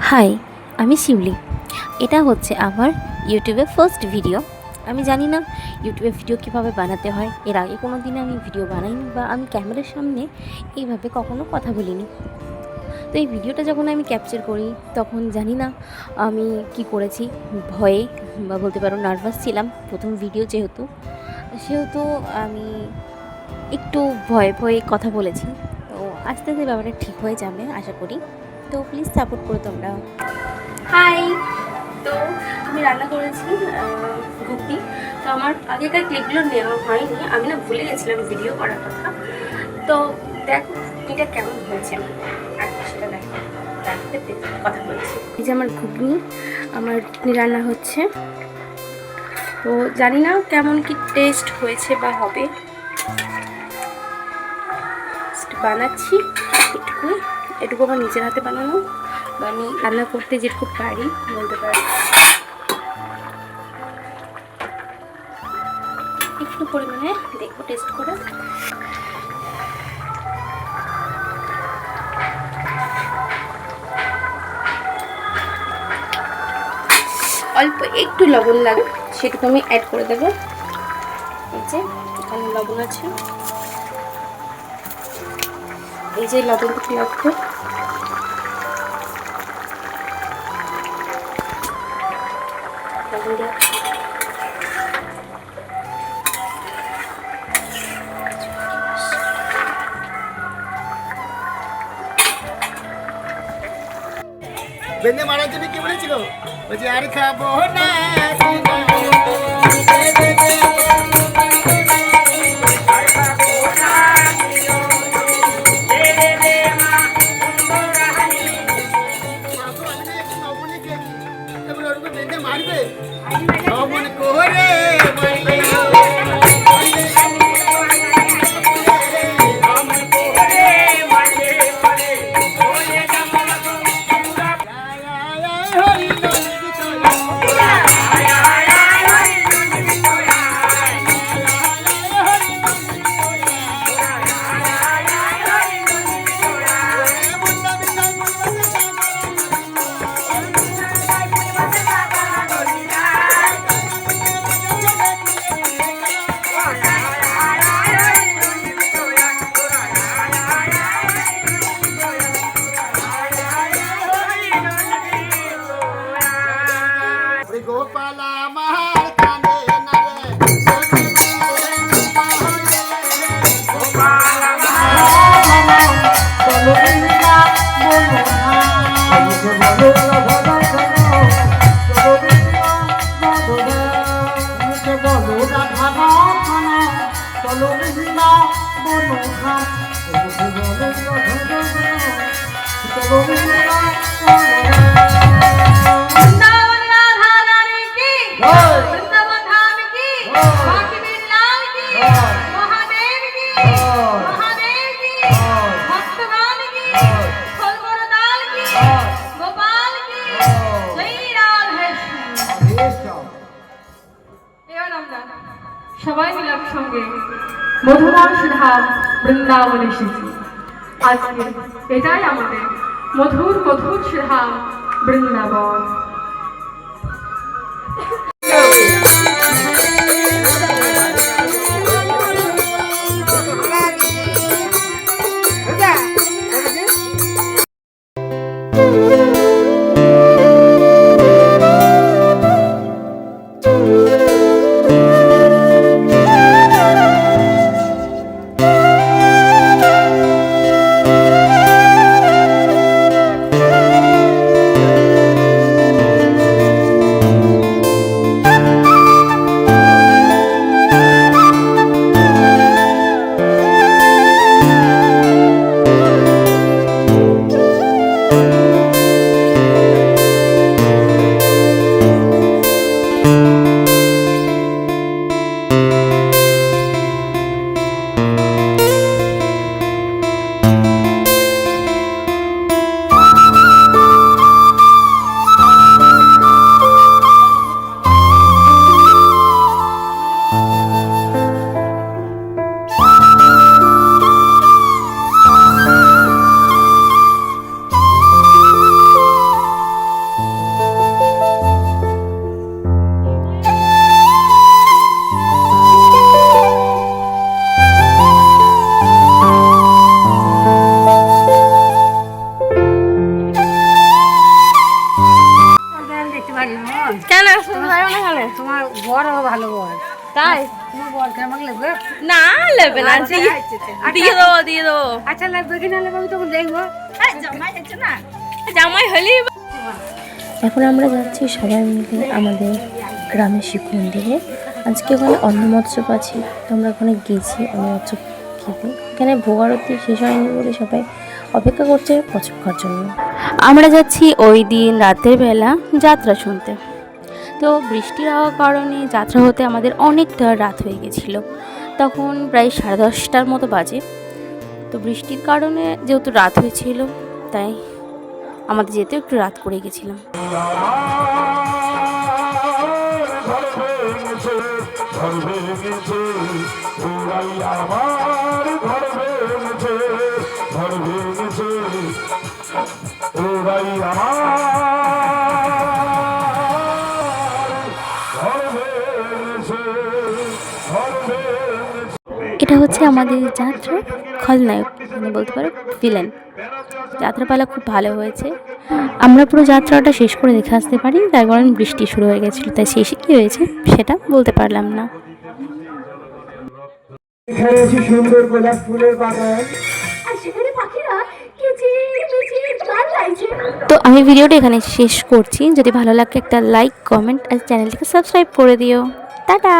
High, আমি শিউলি। এটা হচ্ছে আমার ইউটিউবের ফার্স্ট ভিডিও। আমি জানি না ইউটিউবে ভিডিও কীভাবে বানাতে হয়। এর আগে কোনো দিন আমি ভিডিও বানাইনি বা আমি ক্যামেরার সামনে এইভাবে কখনো কথা বলিনি। তো এই ভিডিওটা যখন আমি ক্যাপচার করি তখন জানি না আমি কি করেছি, ভয়ে বা বলতে পারো নার্ভাস ছিলাম। প্রথম ভিডিও সেহেতু আমি একটু ভয়ে ভয়ে কথা বলেছি। তো আস্তে আস্তে ব্যাপারটা ঠিক হয়ে যাবে আশা করি। তো প্লিজ সাপোর্ট করো তোমরা। হাই, তো আমি রান্না করেছি ঘুগনি। তো আমার আগেকার ক্লিপগুলো নেওয়া হয়নি, আমি না ভুলে গেছিলাম ভিডিও করার কথা। তো দেখো ঘুগনিটা কেমন হয়েছে আর সেটা দেখো, তারপরে কথা বলছি। এই যে আমার ঘুগনি রান্না হচ্ছে। তো জানি না কেমন কি টেস্ট হয়েছে বা হবে, বানাচ্ছি এটুকু আমার নিজের হাতে বানানো বা আমি রান্না করতে যেটুকু পারি বলতে পারি। একটু পরিমাণে দেখবো টেস্ট করে। অল্প একটু লবণ লাগে, সেটুকু আমি অ্যাড করে দেবো। এই যে এখানে লবণ আছে, এই যে লবণটুকু লাগবে। বেঁধে মারার জন্য কি বলেছিল, বলছি আর খাবো না। মারবে করে গোপালা মার কানে না রে, গোপালা বলো না বলো না বলো সবাই মিলে একসঙ্গে মধুময় সুধাম বৃন্দাবনে এসেছি। আজকে এটাই আমাদের মধুর মধুর সুধাম বৃন্দাবন। হবে না, দিয়ে দেবো। আচ্ছা লাগবে কি না লাগবে আমি তখন দেখবো। জামাই হলেই এখন আমরা যাচ্ছি সবাই মিলে আমাদের গ্রামের শিব মন্দিরে। আজকে ওখানে অন্নমৎসব আছে, তো আমরা ওখানে গেছি অন্নমৎসব খেতে। এখানে ভোগ আরতি শেষ হয়নি বলে সবাই অপেক্ষা করছে পছক্ষার জন্য। আমরা যাচ্ছি ওই দিন রাতের বেলা যাত্রা শুনতে। তো বৃষ্টি হওয়ার কারণে যাত্রা হতে আমাদের অনেকটা রাত হয়ে গেছিলো, তখন প্রায় 10:30টার মতো বাজে। তো বৃষ্টির কারণে যেহেতু রাত হয়েছিল, তাই আমাদের যেতে একটু রাত করে গেছিলাম। এটা হচ্ছে আমাদের যাত্রা খলনায়ক, মানে বলতে পারো ভিলেন। যাত্রাপালা খুব ভালো হয়েছে। আমরা পুরো যাত্রাটা শেষ করে দেখে আসতে পারি, তার কারণ বৃষ্টি শুরু হয়ে গেছিলো, তাই শেষে কী হয়েছে সেটা বলতে পারলাম না। সুন্দর গোলাপ ফুলের বাগান। তো আমি ভিডিওটা এখানে শেষ করছি। যদি ভালো লাগে একটা লাইক, কমেন্ট আর চ্যানেলটিকে সাবস্ক্রাইব করে দিও। টাটা।